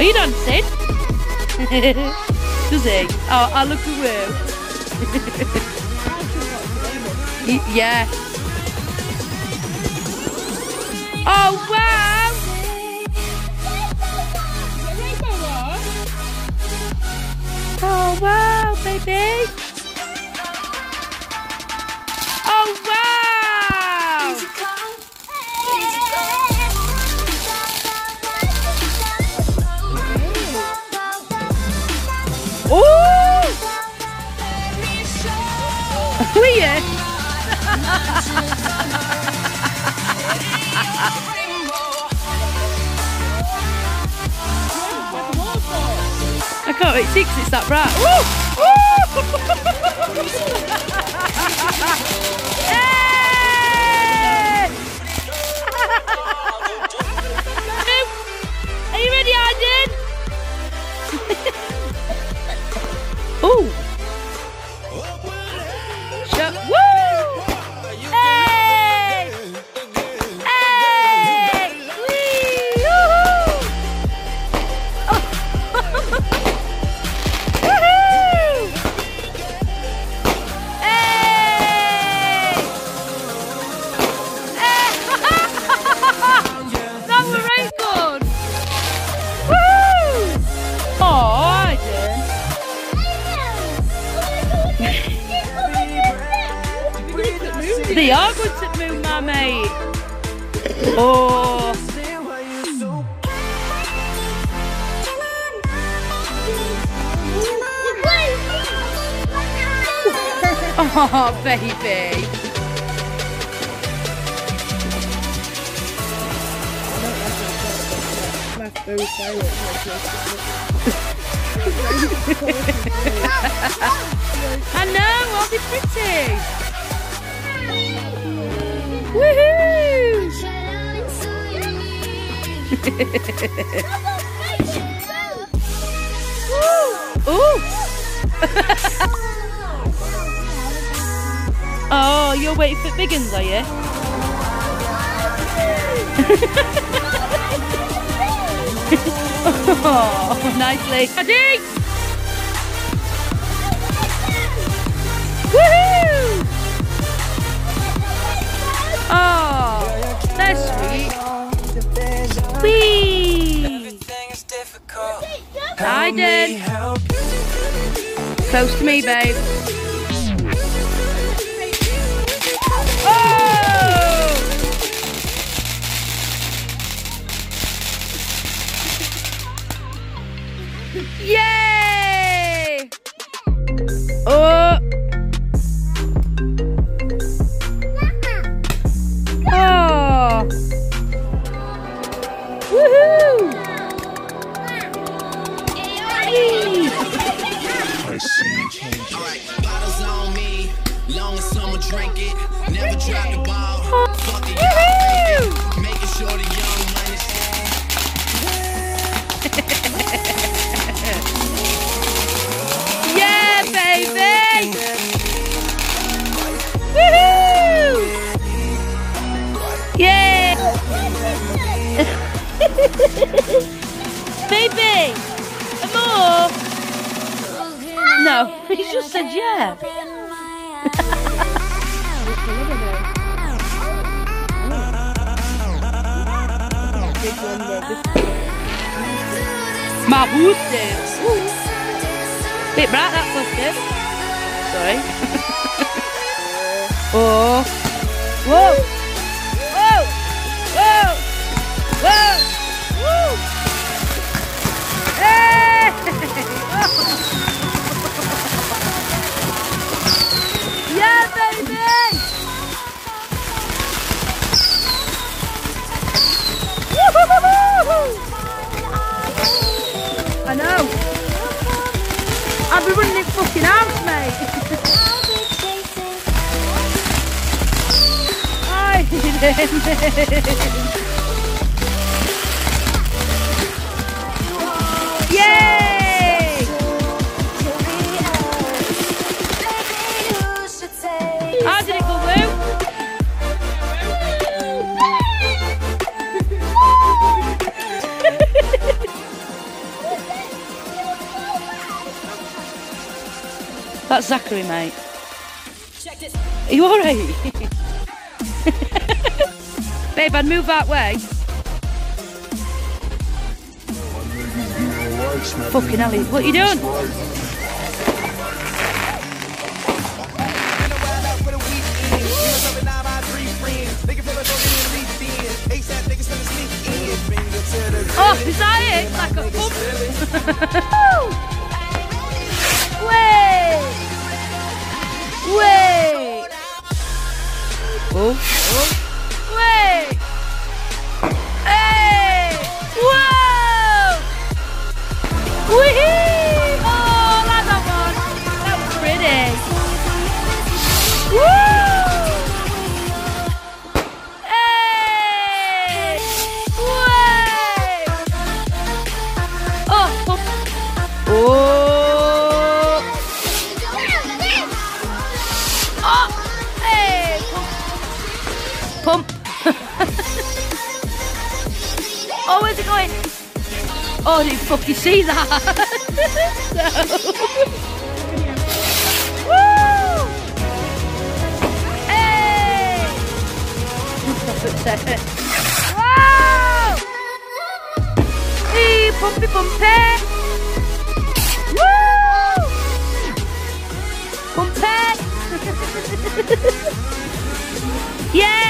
you dancing? Does he? Oh, I look at you. Yeah. Oh, wow! Oh, wow, baby! Oh, wow! Ooh! Were you? I can't wait to see 'cause it's that bright. Woo! Hey! Are you ready, Arden? Ooh! Woo! Hey! Hey! Whee! Woohoo! Oh. Woohoo! Hey! Hey! That was right good. Woo! Oh, I did. They are good to move, my mate. Oh. Oh, baby. I know, I'll be pretty. Woohoo! Ooh! Oh, you're waiting for Biggins, are you? Oh, nicely. Ready? Woohoo! Oh, that's sweet. Whee! I did. Close to me, babe. Oh! Yay! Oh! Oh! Woohoo! Alright, bottles on me, long as someone drink it, never drop the ball, fuck it, making sure the young money Yeah, baby! Woohoo! Yeah! Baby! More? No, he just said yeah. My boosted. Bit bright that busted. Sorry. Oh. Whoa. Whoa. Whoa. Whoa. Woo. Hey. Yeah, baby. Woo-hoo-hoo-hoo. I know. I'll be running this fucking house, mate. Yay! How did it go, Lou? That's Zachary, mate. Are you alright? Babe, I'd move that way. Fucking hell, what are you doing? Oh, is that it? Like a pump. Wait! Wait! Oh, oh. Wait! Hey! Whoa! Wee! Oh, that's that one. That was pretty. Woo! Hey! Wait! Oh! Oh! Oh! Hey! Pump! Oh, where's it going? Oh, did you fucking see that? No. Woo! Hey! Wow! Hey, pumpy pumpy! Woo! Pumpy! Yeah!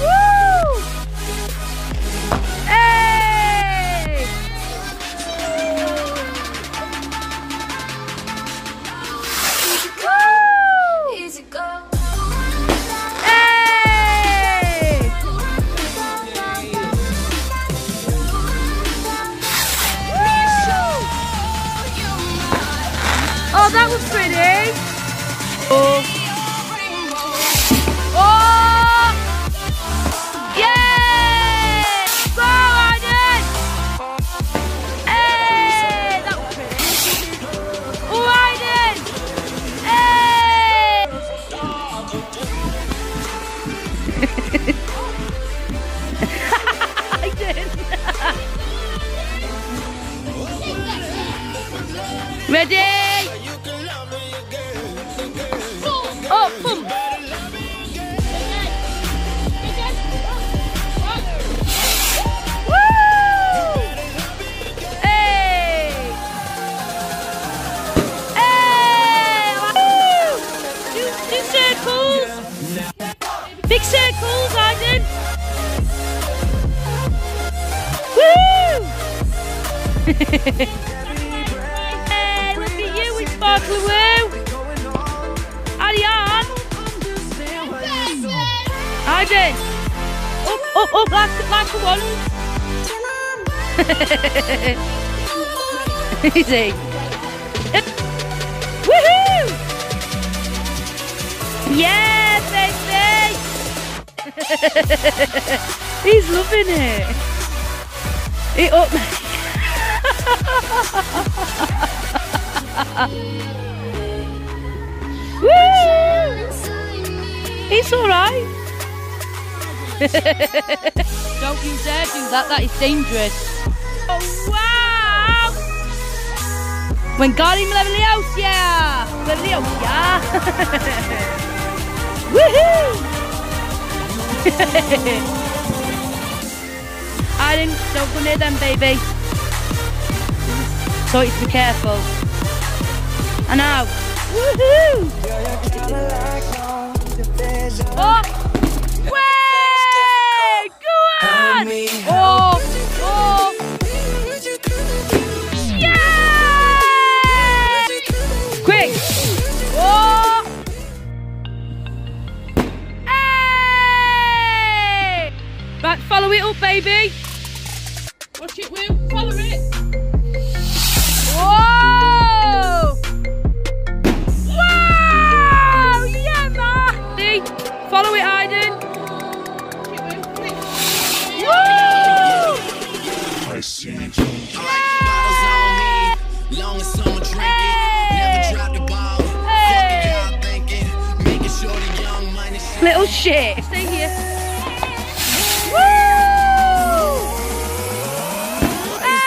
Woo! Hey! Woo! Easy go. Hey! Oh, that was pretty. Oh. Oh! Yay! Go, Aiden! Hey! That was pretty. Oh, Aiden! Hey! Aiden! Ready? Oh, pump! Woo! Hey! Hey! Woo! Do circles! Big circles, Aiden! Woo! Hey, look at you with Sparkly Woo! Ariane! Aiden! Up, up, up, like a one! Easy! Yep. Woohoo! Yeah, baby! He's loving it! It up! Woo! It's alright! Don't you dare do that, that is dangerous! Oh wow! When Wingardium Leviosa! Leviosa! Woohoo! Aiden, don't go near them, baby. So you to be careful. I know. Woohoo! Oh! Way! Go on! Oh! Oh! Yeah! Quick! Oh! Hey! Right, follow it up, baby. Watch it, Will. Follow it. Whoa! Wow! Yeah, man! See? Follow it, Aiden. Woo! I see. Long as someone drink it, never drop the ball. Fuck it, y'all thinking, making sure the young minus. Little shit. Stay here. Woo! Hey!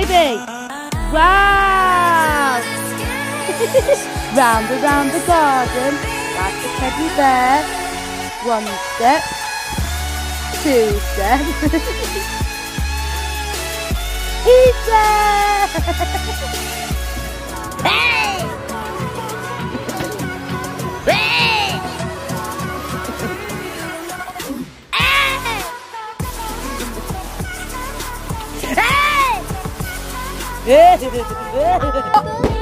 baby. Wow. Round around the garden, like a teddy bear. 1 step, 2 step. He's there. Hey! Hey! Hey!